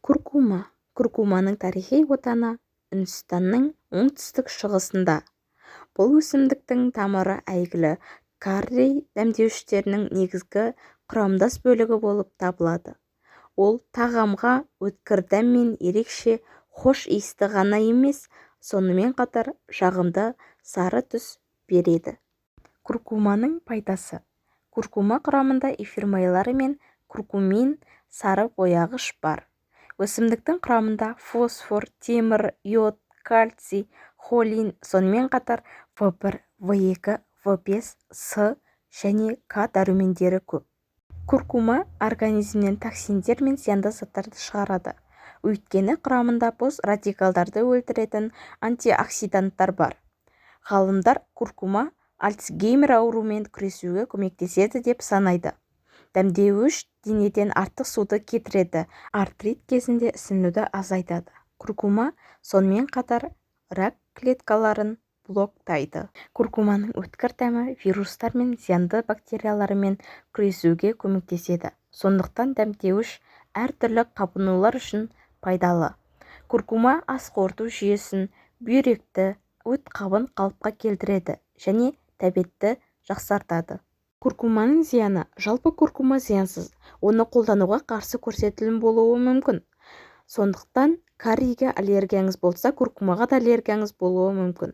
Куркума. Куркуманың тарихи отаны Үндістанның оңтүстік-шығысында. Бұл өсімдіктің тамыры әйгілі карри дәмдеуіштерінің негізгі құрамдас бөлігі болып табылады. Ол тағамға өткір дәм мен ерекше хош иісті ғана емес, сонымен қатар жағымды сары түс береді. Куркуманың пайдасы. Куркума құрамында эфир майлары мен куркумин сары бояғыш бар. Өсімдіктің құрамында фосфор, темір, йод, кальций, холин, сонымен қатар В1, В2, В5, С және К дәрумендері көп. Куркума организмнен токсиндер мен зиянды заттарды шығарады. Өйткені құрамында бос радикалдарды өлтіретін антиоксиданттар бар. Ғалымдар куркума Альцгеймер ауруымен күресуге көмектеседі деп санайды. Дәмдеуіш денеден артық суды кетіреді, артрит кезінде ісінуді азайтады. Куркума сонымен қатар рак клеткаларын блоктайды. Куркуманың өткір дәмі вирустар мен зиянды бактериялармен күресуге көмектеседі. Сондықтан дәмдеуіш әртүрлі қабынулар үшін пайдалы. Куркума ас қорыту жүйесін, бүйректі, өт қабын қалыпқа келтіреді және тәбетті жақсартады. Куркуманың зияны. Жалпы куркума зиянсыз, оны қолдануға қарсы көрсетілім болуы мүмкін. Сондықтан карриге аллергияңыз болса, куркумаға да аллергияңыз болуы мүмкін.